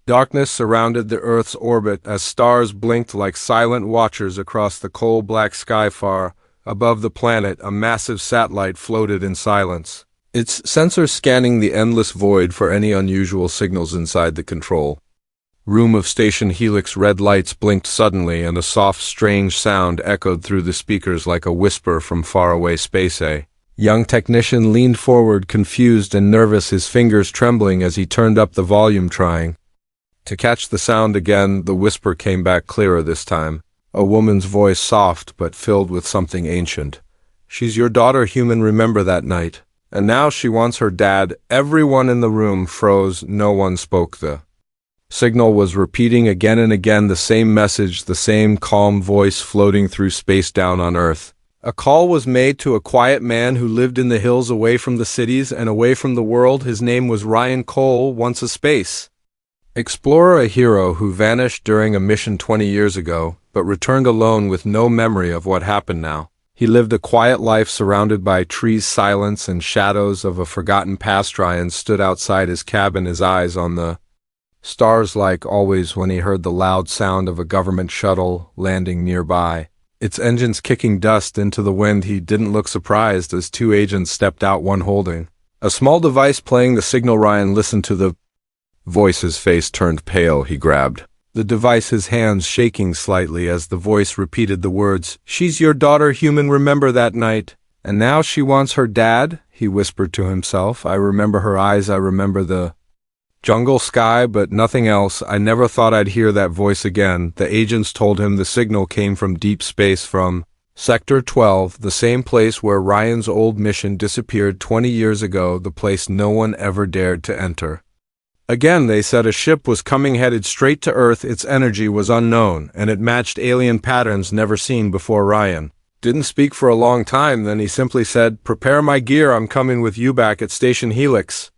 Darkness surrounded the Earth's orbit as stars blinked like silent watchers across the coal-black sky far above the planet. A massive satellite floated in silence, its sensors scanning the endless void for any unusual signals inside the control room of Station Helix. Red lights blinked suddenly, and a soft, strange sound echoed through the speakers like a whisper from faraway space. A young technician leaned forward, confused and nervous, his fingers trembling as he turned up the volume, trying to catch the sound again. The whisper came back clearer this time, a woman's voice, soft but filled with something ancient. "She's your daughter, human, remember that night? And now she wants her dad." Everyone in the room froze. No one spoke. The signal was repeating again and again, the same message, the same calm voice floating through space down on Earth. A call was made to a quiet man who lived in the hills away from the cities and away from the world. His name was Ryan Cole, once a space explorer, a hero who vanished during a mission 20 years ago, but returned alone with no memory of what happened now. He lived a quiet life surrounded by trees, silence, and shadows of a forgotten past. Ryan stood outside his cabin, his eyes on the stars like always when he heard the loud sound of a government shuttle landing nearby, its engines kicking dust into the wind. He didn't look surprised as two agents stepped out, one holding a small device playing the signal. Ryan listened to the voice. His face turned pale. He grabbed the device, his hands shaking slightly as the voice repeated the words, "She's your daughter, human, remember that night? And now she wants her dad," he whispered to himself. "I remember her eyes, I remember the jungle sky, but nothing else. I never thought I'd hear that voice again." The agents told him the signal came from deep space, from Sector 12, the same place where Ryan's old mission disappeared 20 years ago, the place no one ever dared to enter. Again, they said a ship was coming, headed straight to Earth. Its energy was unknown, and it matched alien patterns never seen before. Ryan didn't speak for a long time, then he simply said, "Prepare my gear, I'm coming with you back at Station Helix."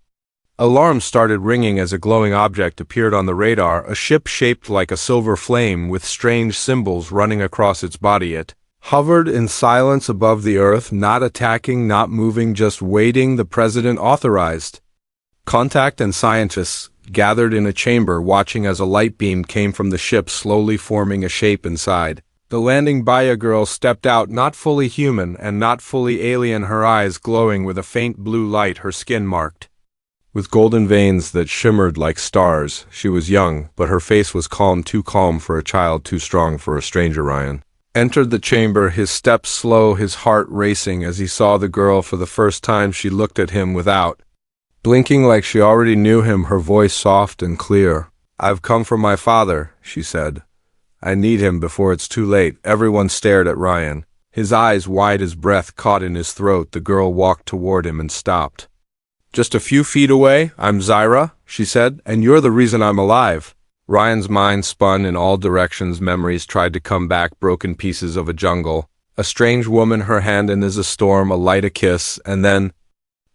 Alarms started ringing as a glowing object appeared on the radar, a ship shaped like a silver flame with strange symbols running across its body. It hovered in silence above the Earth, not attacking, not moving, just waiting. The president authorized contact, and scientists gathered in a chamber watching as a light beam came from the ship, slowly forming a shape inside. The landing Baya girl stepped out, not fully human and not fully alien, her eyes glowing with a faint blue light, her skin marked with golden veins that shimmered like stars. She was young, but her face was calm, too calm for a child, too strong for a stranger. Ryan entered the chamber, his steps slow, his heart racing as he saw the girl for the first time. She looked at him without blinking, like she already knew him, her voice soft and clear. "I've come for my father," she said. "I need him before it's too late." Everyone stared at Ryan, his eyes wide, his breath caught in his throat. The girl walked toward him and stopped just a few feet away. "I'm Zyra," she said, "and you're the reason I'm alive." Ryan's mind spun in all directions. Memories tried to come back, broken pieces of a jungle, a strange woman, her hand in a storm, a light, a kiss, and then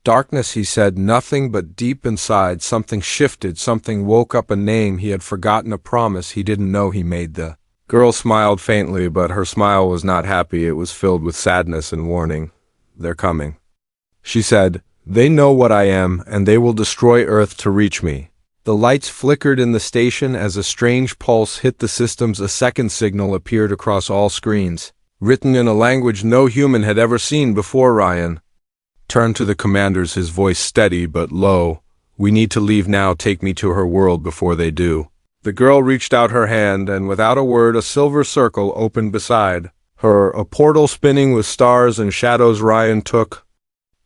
darkness. He said nothing, but deep inside something shifted, something woke up, a name he had forgotten, a promise he didn't know he made. The girl smiled faintly, but her smile was not happy. It was filled with sadness and warning. "They're coming," she said. "They know what I am, and they will destroy Earth to reach me." The lights flickered in the station as a strange pulse hit the systems. A second signal appeared across all screens, written in a language no human had ever seen before. Ryan turned to the commanders, his voice steady but low. "We need to leave now. Take me to her world before they do." The girl reached out her hand, and without a word, a silver circle opened beside her, a portal spinning with stars and shadows. Ryan took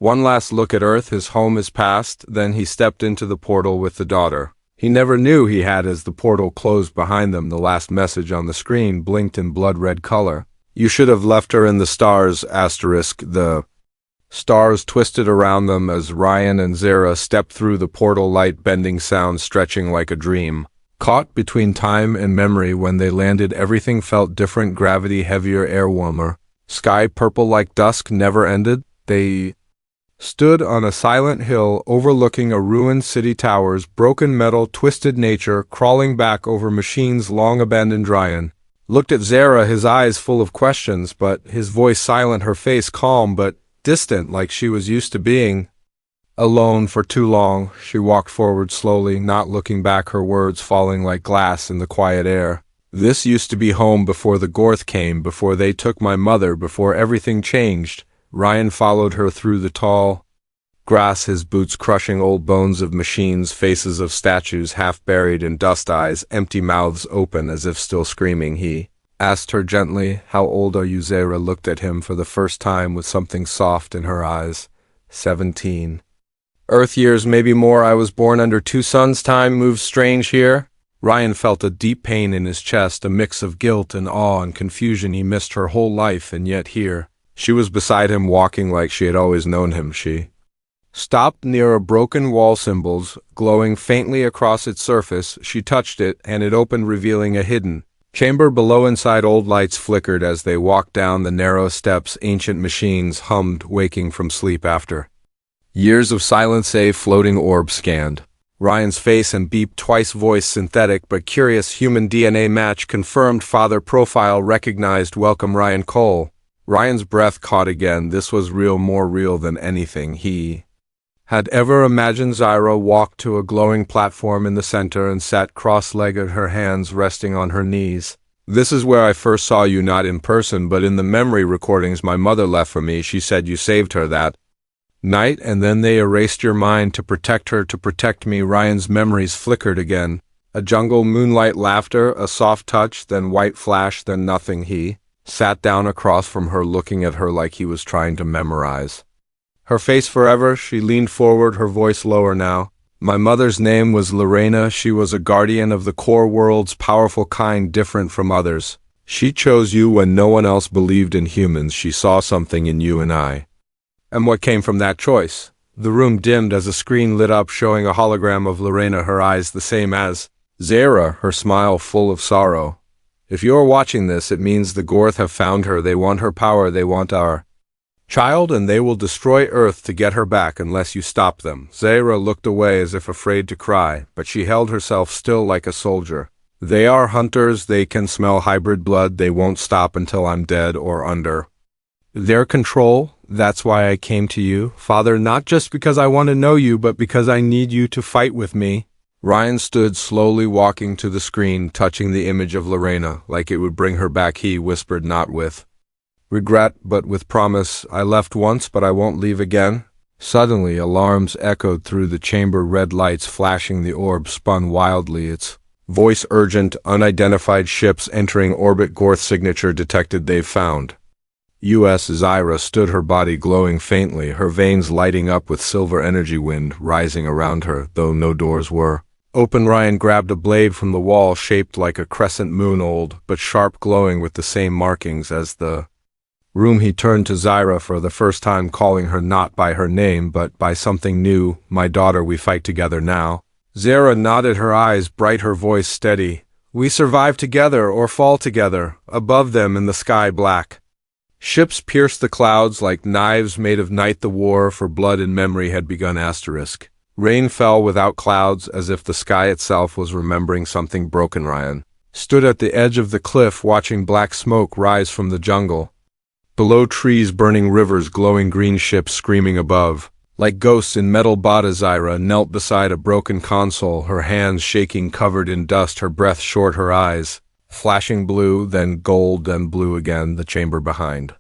one last look at Earth, his home, his past. Then he stepped into the portal with the daughter he never knew he had. As the portal closed behind them, the last message on the screen blinked in blood-red color. "You should have left her in the stars, asterisk." The stars twisted around them as Ryan and Zyra stepped through the portal, light-bending sound stretching like a dream. Caught between time and memory, when they landed, everything felt different. Gravity heavier, air warmer, sky purple like dusk never ended. They stood on a silent hill overlooking a ruined city, towers, broken metal, twisted nature crawling back over machines long abandoned. Ryan looked at Zyra, his eyes full of questions, but his voice silent, her face calm but distant, like she was used to being Alone for too long, she walked forward slowly, not looking back, her words falling like glass in the quiet air. This used to be home before the Gorth came, before they took my mother, before everything changed. Ryan followed her through the tall grass, his boots crushing old bones of machines, faces of statues half buried in dust, eyes, empty mouths open as if still screaming. He asked her gently, "How old are you?" Zara looked at him for the first time with something soft in her eyes. 17. Earth years, maybe more. I was born under two suns. Time moves strange here. Ryan felt a deep pain in his chest, a mix of guilt and awe and confusion. He missed her whole life, and yet here she was beside him, walking like she had always known him. She stopped near a broken wall, symbols glowing faintly across its surface. She touched it, and it opened, revealing a hidden chamber below. Inside, old lights flickered as they walked down the narrow steps. Ancient machines hummed, waking from sleep after years of silence. A floating orb scanned Ryan's face and beeped twice. Voice synthetic but curious, human DNA match confirmed. Father profile recognized. Welcome, Ryan Cole. Ryan's breath caught again. This was real, more real than anything he had ever imagined. Zyra walked to a glowing platform in the center and sat cross-legged, her hands resting on her knees. "This is where I first saw you, not in person, but in the memory recordings my mother left for me. She said you saved her that night, and then they erased your mind to protect her, to protect me." Ryan's memories flickered again. A jungle, moonlight, laughter, a soft touch, then white flash, then nothing. He sat down across from her, looking at her like he was trying to memorize her face forever. She leaned forward, her voice lower now. "My mother's name was Lorena. She was a guardian of the core worlds, powerful kind, different from others. She chose you when no one else believed in humans. She saw something in you and I. And what came from that choice?" The room dimmed as a screen lit up, showing a hologram of Lorena, her eyes the same as Zara, her smile full of sorrow. "If you're watching this, it means the Gorth have found her. They want her power. They want our child, and they will destroy Earth to get her back unless you stop them." Zara looked away as if afraid to cry, but she held herself still like a soldier. "They are hunters. They can smell hybrid blood. They won't stop until I'm dead or under their control. That's why I came to you, Father, not just because I want to know you, but because I need you to fight with me." Ryan stood slowly, walking to the screen, touching the image of Lorena, like it would bring her back. He whispered, not with regret, but with promise. "I left once, but I won't leave again." Suddenly, alarms echoed through the chamber, red lights flashing. The orb spun wildly, its voice urgent. "Unidentified ships entering orbit. Gorth signature detected. They've found U.S." Zyra stood, her body glowing faintly, her veins lighting up with silver energy, wind rising around her, though no doors were open. Ryan grabbed a blade from the wall, shaped like a crescent moon, old but sharp, glowing with the same markings as the room. He turned to Zyra for the first time, calling her not by her name, but by something new. "My daughter, we fight together now." Zara nodded, her eyes bright, her voice steady. "We survive together or fall together." Above them in the sky, black ships pierced the clouds like knives made of night. The war for blood and memory had begun. Asterisk. Rain fell without clouds, as if the sky itself was remembering something broken. Ryan stood at the edge of the cliff, watching black smoke rise from the jungle. Below, trees burning, rivers glowing, green, ships screaming above like ghosts in metal. Bada Zyra knelt beside a broken console, her hands shaking, covered in dust, her breath short, her eyes flashing blue, then gold, then blue again. The chamber behind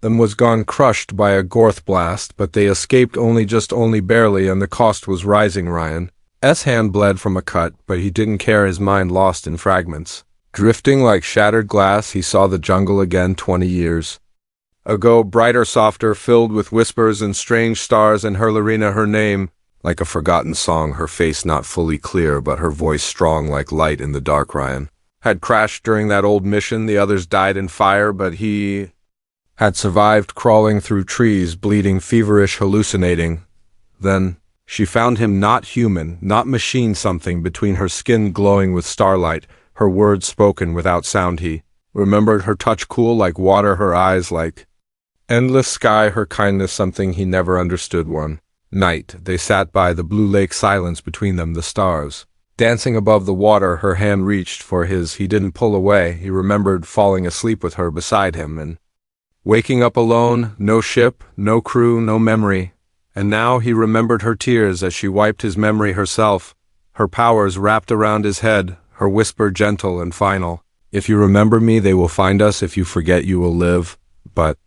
them was gone, crushed by a Gorth blast, but they escaped only barely, and the cost was rising. Ryan's hand bled from a cut, but he didn't care, his mind lost in fragments. Drifting like shattered glass, he saw the jungle again, 20 years ago, brighter, softer, filled with whispers and strange stars, and her Lorena, her name like a forgotten song, her face not fully clear, but her voice strong like light in the dark. Ryan had crashed during that old mission. The others died in fire, but he had survived, crawling through trees, bleeding, feverish, hallucinating. Then she found him, not human, not machine, something between, her skin glowing with starlight, her words spoken without sound. He remembered her touch, cool like water, her eyes like endless sky, her kindness something he never understood. One night, they sat by the blue lake, silence between them, the stars dancing above the water. Her hand reached for his. He didn't pull away. He remembered falling asleep with her beside him and waking up alone, no ship, no crew, no memory. And now he remembered her tears as she wiped his memory herself, her powers wrapped around his head, her whisper gentle and final. If you remember me, they will find us. If you forget, you will live. But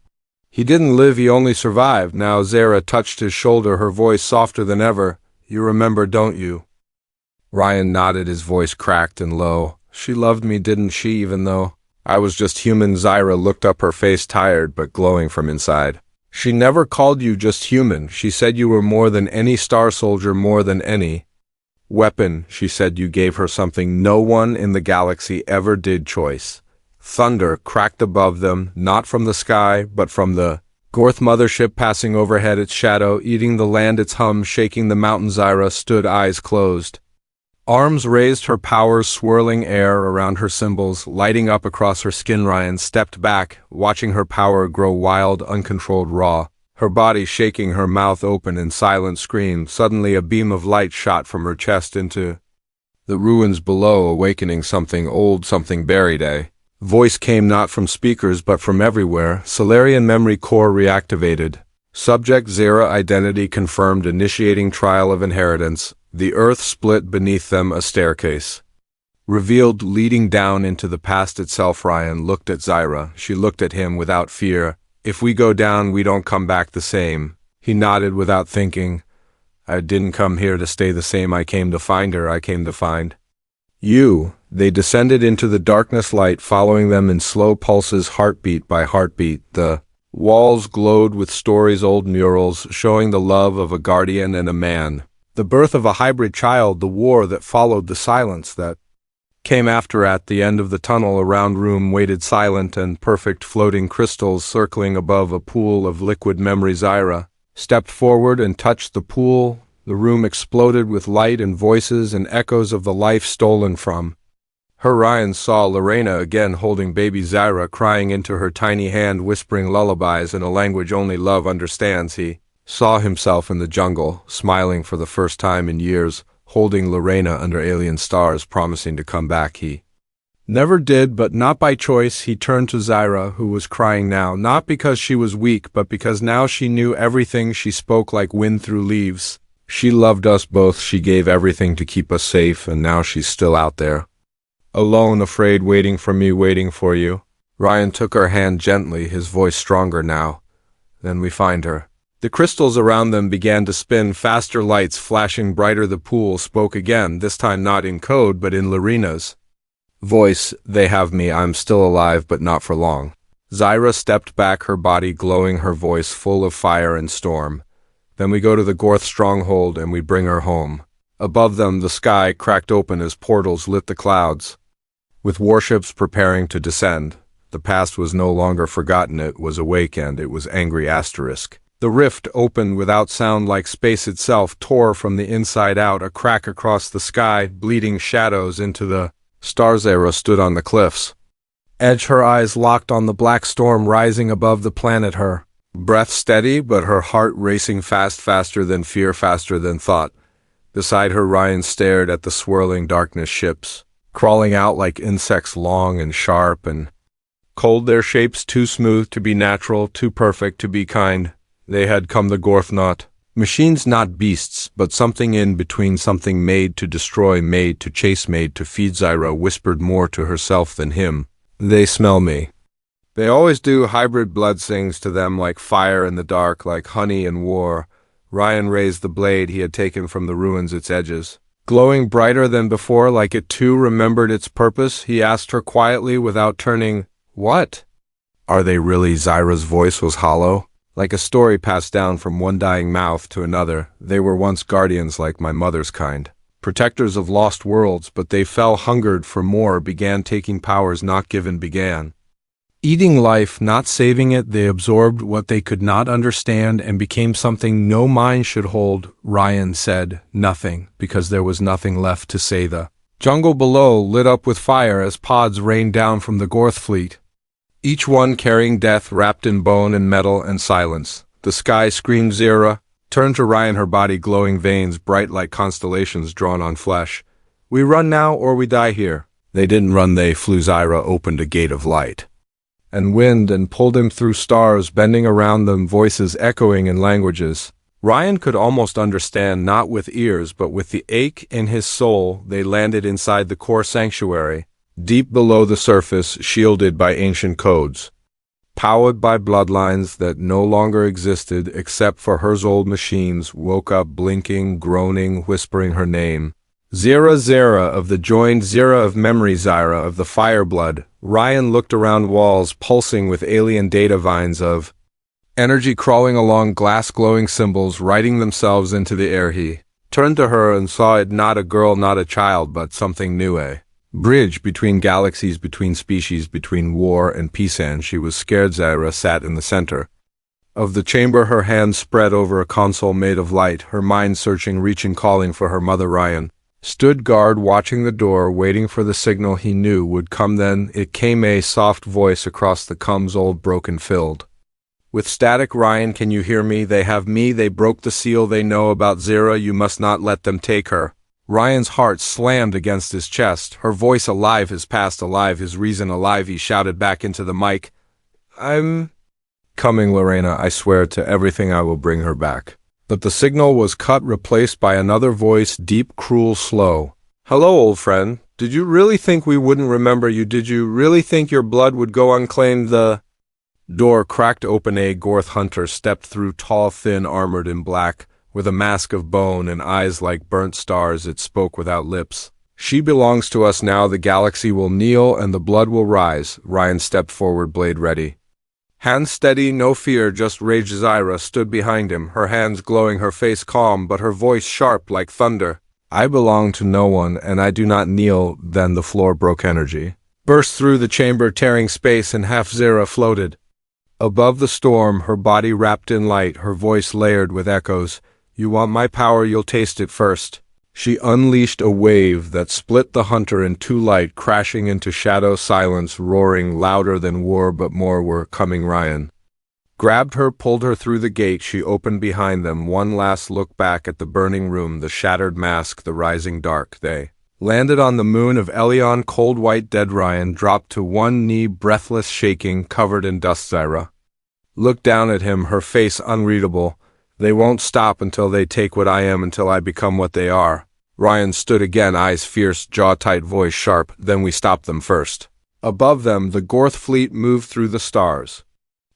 he didn't live, he only survived. Now Zara touched his shoulder, her voice softer than ever. You remember, don't you? Ryan nodded, his voice cracked and low. She loved me, didn't she, even though I was just human? Zara looked up, her face tired but glowing from inside. She never called you just human. She said you were more than any star soldier, more than any weapon. She said you gave her something no one in the galaxy ever did. Choice. Thunder cracked above them, not from the sky, but from the Gorth mothership passing overhead, its shadow eating the land, its hum shaking the mountain. Zara stood, eyes closed. Arms raised, her powers swirling air around her symbols, lighting up across her skin. Ryan stepped back, watching her power grow wild, uncontrolled, raw. Her body shaking, her mouth open in silent scream. Suddenly a beam of light shot from her chest into the ruins below, awakening something old, something buried. A voice came not from speakers but from everywhere. Solarian memory core reactivated. Subject Zara identity confirmed, initiating trial of inheritance. The earth split beneath them, a staircase revealed, leading down into the past itself. Ryan looked at Zara. She looked at him without fear. If we go down, we don't come back the same. He nodded without thinking. I didn't come here to stay the same. I came to find her. I came to find you. They descended into the darkness, light following them in slow pulses, heartbeat by heartbeat. The walls glowed with stories, old murals showing the love of a guardian and a man. The birth of a hybrid child, the war that followed, the silence that came after. At the end of the tunnel, a round room waited, silent and perfect, floating crystals circling above a pool of liquid memory. Zara stepped forward and touched the pool. The room exploded with light and voices and echoes of the life stolen from her. Ryan saw Lorena again, holding baby Zara, crying into her tiny hand, whispering lullabies in a language only love understands. He saw himself in the jungle, smiling for the first time in years, holding Lorena under alien stars, promising to come back. He never did, but not by choice. He turned to Zara, who was crying now, not because she was weak, but because now she knew everything. She spoke like wind through leaves. She loved us both. She gave everything to keep us safe, and now she's still out there, alone, afraid, waiting for me, waiting for you. Ryan took her hand gently, his voice stronger now. Then we find her. The crystals around them began to spin, faster, lights flashing brighter. The pool spoke again, this time not in code, but in Lorena's voice. They have me. I'm still alive, but not for long. Zara stepped back, her body glowing, her voice full of fire and storm. Then we go to the Gorth stronghold and we bring her home. Above them, the sky cracked open as portals lit the clouds, with warships preparing to descend. The past was no longer forgotten. It was awake, and it was angry. Asterisk. The rift opened without sound, like space itself tore from the inside out, a crack across the sky, bleeding shadows into the stars. Zara stood on the cliff's edge, her eyes locked on the black storm rising above the planet, her breath steady, but her heart racing fast, faster than fear, faster than thought. Beside her, Ryan stared at the swirling darkness, ships crawling out like insects, long and sharp and cold, their shapes too smooth to be natural, too perfect to be kind. They had come, the Gorth, not machines, not beasts, but something in between, something made to destroy, made to chase, made to feed. Zara whispered more to herself than him. They smell me. They always do. Hybrid blood sings to them like fire in the dark, like honey in war. Ryan raised the blade he had taken from the ruins, its edges glowing brighter than before, like it too remembered its purpose. He asked her quietly without turning, "What are they really?" Zara's voice was hollow, like a story passed down from one dying mouth to another. They were once guardians like my mother's kind, protectors of lost worlds, but they fell, hungered for more, began taking powers not given, began eating life, not saving it. They absorbed what they could not understand and became something no mind should hold. Ryan said nothing, because there was nothing left to say. The jungle below lit up with fire as pods rained down from the Gorth fleet, each one carrying death wrapped in bone and metal and silence. The sky screamed. Zara turned to Ryan, her body glowing, veins bright like constellations drawn on flesh. We run now or we die here. They didn't run, they flew. Zara opened a gate of light and wind and pulled him through stars bending around them, voices echoing in languages Ryan could almost understand, not with ears but with the ache in his soul. They landed inside the core sanctuary, deep below the surface, shielded by ancient codes, powered by bloodlines that no longer existed except for Herzog machines. Woke up blinking, groaning, whispering her name. Zira, Zira of the joined, Zira of memory, Zyra of the fireblood. Ryan looked around, walls pulsing with alien data vines of energy crawling along, glass glowing symbols writing themselves into the air. He turned to her and saw it, not a girl, not a child, but something new, a bridge between galaxies, between species, between war and peace. And she was scared. Zyra sat in the center of the chamber, her hands spread over a console made of light, her mind searching, reaching, calling for her mother. Ryan stood guard, watching the door, waiting for the signal he knew would come. Then it came, a soft voice across the coms, old, broken, filled with static. Ryan, can you hear me? They have me. They broke the seal. They know about Zira. You must not let them take her. Ryan's heart slammed against his chest, her voice alive, his past alive, his reason alive. He shouted back into the mic, I'm coming, Lorena. I swear to everything I will bring her back. But the signal was cut, replaced by another voice, deep, cruel, slow. Hello, old friend. Did you really think we wouldn't remember you? Did you really think your blood would go unclaimed? The door cracked open. A Gorth hunter stepped through, tall, thin, armored in black, with a mask of bone and eyes like burnt stars. It spoke without lips. She belongs to us now. The galaxy will kneel and the blood will rise. Ryan stepped forward, blade ready. Hands steady, no fear, just rage. Zyra stood behind him, her hands glowing, her face calm, but her voice sharp like thunder. I belong to no one, and I do not kneel. Then the floor broke. Energy burst through the chamber, tearing space in half. Zyra floated above the storm, her body wrapped in light, her voice layered with echoes. You want my power, you'll taste it first. She unleashed a wave that split the hunter in two, light crashing into shadow, silence roaring louder than war, but more were coming. Ryan grabbed her, pulled her through the gate. She opened behind them. One last look back at the burning room, the shattered mask, the rising dark. They landed on the moon of Elion, cold white, dead. Ryan dropped to one knee, breathless, shaking, covered in dust. Zyra looked down at him, her face unreadable. They won't stop until they take what I am, until I become what they are. Ryan stood again, eyes fierce, jaw tight, voice sharp. Then we stop them first. Above them, the Gorth fleet moved through the stars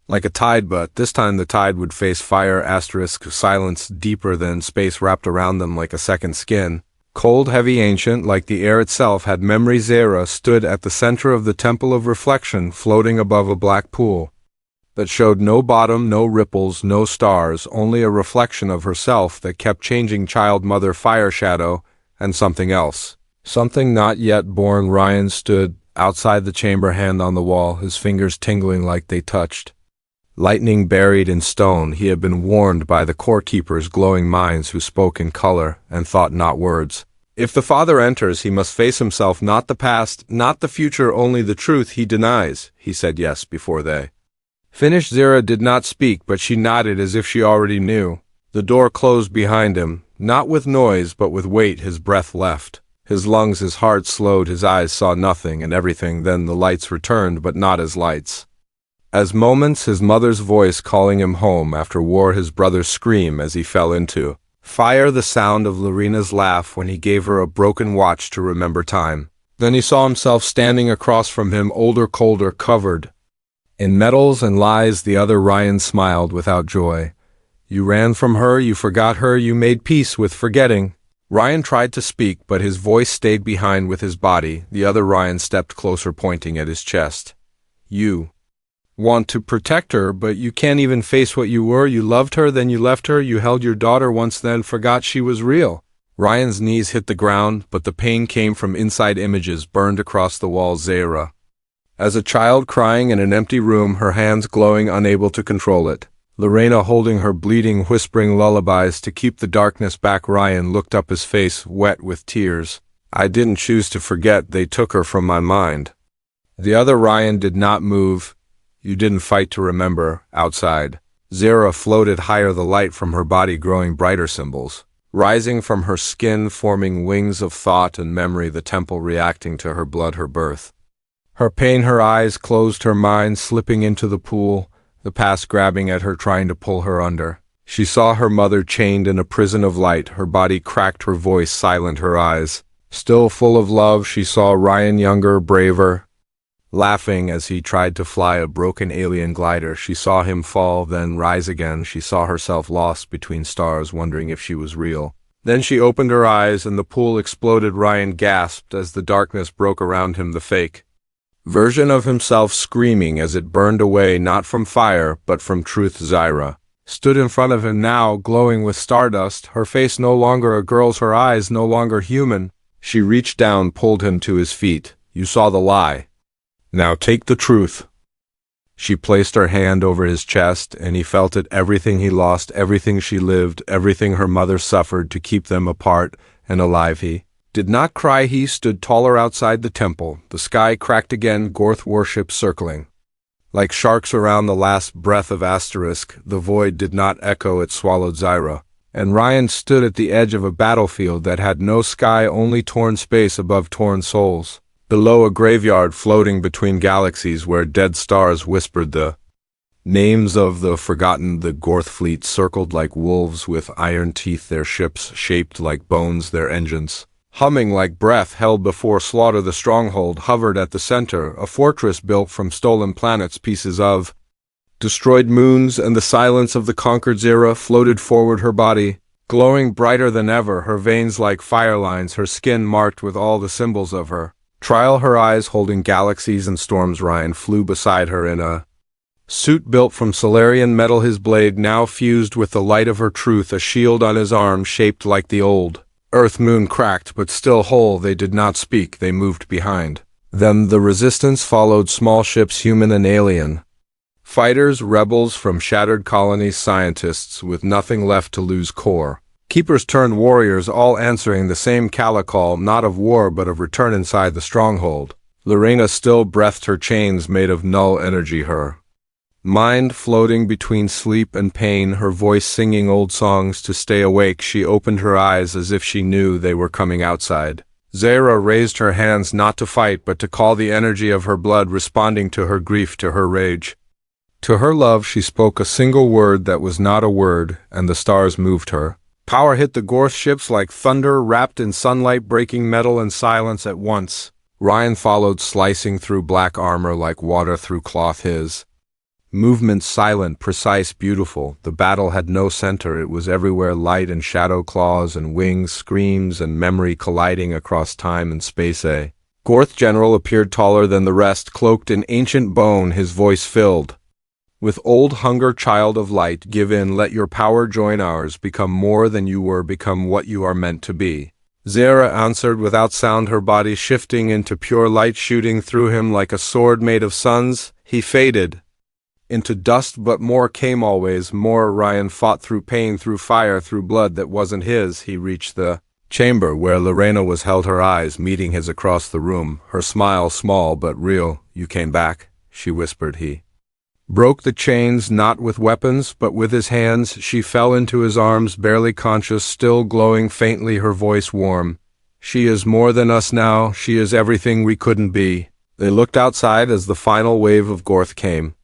like a tide, but this time the tide would face fire. Silence deeper than space wrapped around them like a second skin. Cold, heavy, ancient, like the air itself had memory. Zira stood at the center of the temple of reflection, floating above a black pool that showed no bottom, no ripples, no stars, only a reflection of herself that kept changing. Child, mother, fire, shadow, and something else. Something not yet born. Ryan stood outside the chamber, hand on the wall, his fingers tingling like they touched lightning buried in stone. He had been warned by the core keepers, glowing minds who spoke in color and thought, not words. If the Father enters, he must face himself, not the past, not the future, only the truth. He denies. He said yes before they finished. Zira did not speak, but she nodded as if she already knew. The door closed behind him, not with noise, but with weight. His breath left his lungs, his heart slowed, his eyes saw nothing and everything. Then the lights returned, but not as lights. As moments, his mother's voice calling him home after war, his brother's scream as he fell into fire, the sound of Lorena's laugh when he gave her a broken watch to remember time. Then he saw himself standing across from him, older, colder, covered in metals and lies. The other. Ryan smiled without joy. You ran from her, you forgot her, you made peace with forgetting. Ryan tried to speak, but his voice stayed behind with his body. The other. Ryan stepped closer, pointing at his chest. You want to protect her, but you can't even face what you were. You loved her, then you left her. You held your daughter once, then forgot she was real. Ryan's knees hit the ground, but the pain came from inside images burned across the wall. Zyra, as a child, crying in an empty room, her hands glowing, unable to control it. Lorena holding her, bleeding, whispering lullabies to keep the darkness back. Ryan looked up, his face wet with tears. I didn't choose to forget. They took her from my mind. The other. Ryan did not move. You didn't fight to remember. Outside, Zyra floated higher, the light from her body growing brighter, symbols rising from her skin, forming wings of thought and memory, the temple reacting to her blood, her birth. Her pain, her eyes closed, her mind slipping into the pool, the past grabbing at her, trying to pull her under. She saw her mother chained in a prison of light, her body cracked, her voice silent, her eyes still full of love. She saw Ryan younger, braver, laughing as he tried to fly a broken alien glider. She saw him fall, then rise again. She saw herself lost between stars, wondering if she was real. Then she opened her eyes and the pool exploded. Ryan gasped as the darkness broke around him, the fake version of himself screaming as it burned away, not from fire, but from truth. Zyra stood in front of him now, glowing with stardust, her face no longer a girl's, her eyes no longer human. She reached down, pulled him to his feet. You saw the lie. Now take the truth. She placed her hand over his chest, and he felt it. Everything he lost, everything she lived, everything her mother suffered to keep them apart and alive. He did not cry. He stood taller outside the temple. The sky cracked again, Gorth worship circling like sharks around the last breath of Asterisk. The void did not echo, it swallowed Zyra. And Ryan stood at the edge of a battlefield that had no sky, only torn space above torn souls. Below, a graveyard floating between galaxies where dead stars whispered the names of the forgotten. The Gorth fleet circled like wolves with iron teeth, their ships shaped like bones, their engines humming like breath held before slaughter. The stronghold hovered at the center, a fortress built from stolen planets, pieces of destroyed moons, and the silence of the conquered. Zyra floated forward, her body glowing brighter than ever, her veins like fire lines, her skin marked with all the symbols of her trial, her eyes holding galaxies and storms. Ryan flew beside her in a suit built from Solarian metal, his blade now fused with the light of her truth, a shield on his arm shaped like the old Earth moon, cracked but still whole. They did not speak, they moved behind them. The resistance followed, small ships, human and alien, fighters, rebels from shattered colonies, scientists with nothing left to lose, core keepers turned warriors, all answering the same call, not of war but of return inside the stronghold. Lorena still breathed, her chains made of null energy, her mind floating between sleep and pain, her voice singing old songs to stay awake. She opened her eyes as if she knew they were coming outside. Zyra raised her hands, not to fight but to call, the energy of her blood responding to her grief, to her rage, to her love. She spoke a single word that was not a word, and the stars moved. Her power hit the Gorth ships like thunder wrapped in sunlight, breaking metal and silence at once. Ryan followed, slicing through black armor like water through cloth, his movement silent, precise, beautiful. The battle had no center, it was everywhere, light and shadow, claws and wings, screams and memory colliding across time and space. A Gorth general appeared taller than the rest, cloaked in ancient bone, his voice filled with old hunger. Child of light, give in, let your power join ours, become more than you were, become what you are meant to be. Zyra answered without sound, her body shifting into pure light, shooting through him like a sword made of suns. He faded into dust, but more came, always more. Ryan fought through pain, through fire, through blood that wasn't his. He reached the chamber where Lorena was held, her eyes meeting his across the room, her smile small but real. You came back, she whispered. He broke the chains, not with weapons, but with his hands. She fell into his arms, barely conscious, still glowing faintly, her voice warm. She is more than us now, she is everything we couldn't be. They looked outside as the final wave of Gorth came.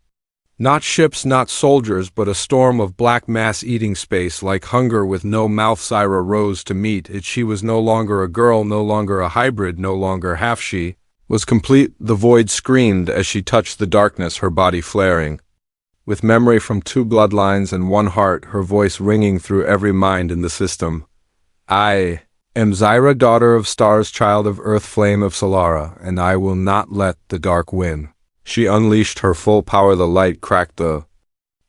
Not ships, not soldiers, but a storm of black mass eating space, like hunger with no mouth. Zyra rose to meet it. She was no longer a girl, no longer a hybrid, no longer half. She was complete. The void screamed as she touched the darkness, her body flaring with memory from two bloodlines and one heart, her voice ringing through every mind in the system. I am Zyra, daughter of stars, child of earth, flame of Solara, and I will not let the dark win. She unleashed her full power. The light cracked the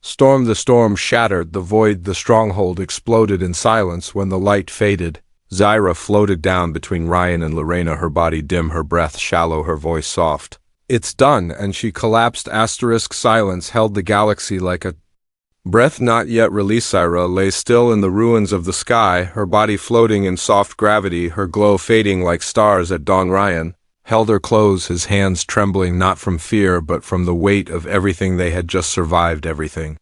storm shattered the void, the stronghold exploded in silence. When the light faded, Zyra floated down between Ryan and Lorena, her body dim, her breath shallow, her voice soft. It's done, and she collapsed. Asterisk silence held the galaxy like a breath not yet released. Zyra lay still in the ruins of the sky, her body floating in soft gravity, her glow fading like stars at dawn. Ryan held her close, his hands trembling not from fear but from the weight of everything they had just survived, everything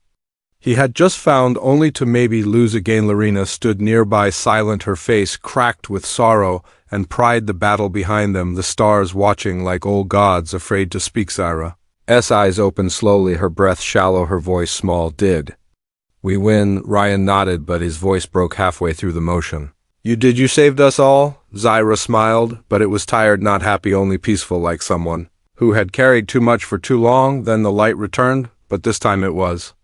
he had just found, only to maybe lose again. Lorena stood nearby, silent, her face cracked with sorrow and pride, the battle behind them, the stars watching like old gods, afraid to speak. Zyra's eyes opened slowly, her breath shallow, her voice small. Did We win, Ryan nodded, but his voice broke halfway through the motion. You saved us all? Zyra smiled, but it was tired, not happy, only peaceful, like someone who had carried too much for too long. Then the light returned, but this time it was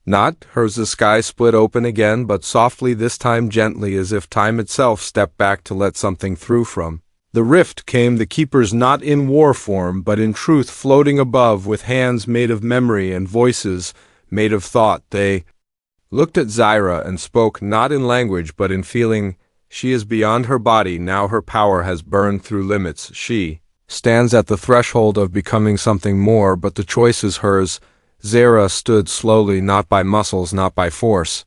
not hers. The sky split open again, but softly, this time gently, as if time itself stepped back to let something through from the rift. Came the keepers, not in war form, but in truth, floating above, with hands made of memory and voices made of thought. They looked at Zyra and spoke, not in language but in feeling. She is beyond her body now, her power has burned through limits. She stands at the threshold of becoming something more, but the choice is hers. Zyra stood slowly, not by muscles, not by force,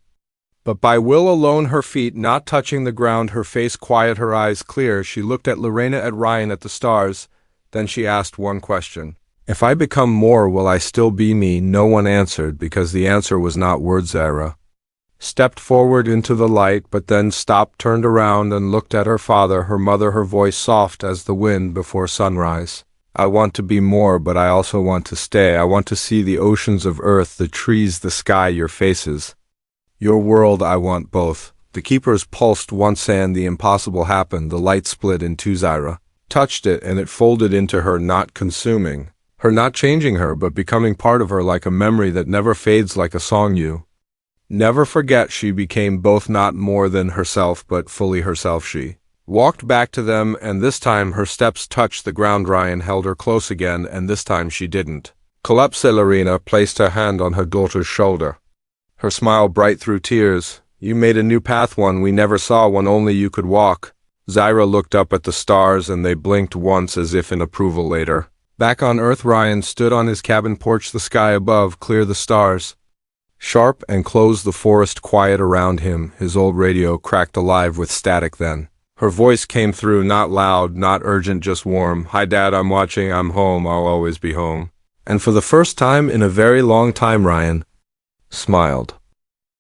but by will alone, her feet not touching the ground, her face quiet, her eyes clear. She looked at Lorena, at Ryan, at the stars. Then she asked one question. If I become more, will I still be me? No one answered, because the answer was not words. Zyra stepped forward into the light, but then stopped, turned around, and looked at her father, her mother, her voice soft as the wind before sunrise. I want to be more, but I also want to stay. I want to see the oceans of earth, the trees, the sky, your faces, your world. I want both. The keepers pulsed once and the impossible happened. The light split in two. Zyra touched it and it folded into her, not consuming her, not changing her, but becoming part of her, like a memory that never fades, like a song you never forget. She became both, not more than herself, but fully herself. She walked back to them, and this time her steps touched the ground. Ryan held her close again, and this time she didn't collapse. Lorena placed her hand on her daughter's shoulder, her smile bright through tears. You made a new path, one we never saw, one only you could walk. Zyra looked up at the stars, and they blinked once as if in approval. Later, back on Earth, Ryan stood on his cabin porch, the sky above clear, the stars sharp and close, the forest quiet around him. His old radio cracked alive with static. Then her voice came through, not loud, not urgent, just warm. Hi Dad, I'm watching, I'm home, I'll always be home. And for the first time in a very long time, Ryan smiled.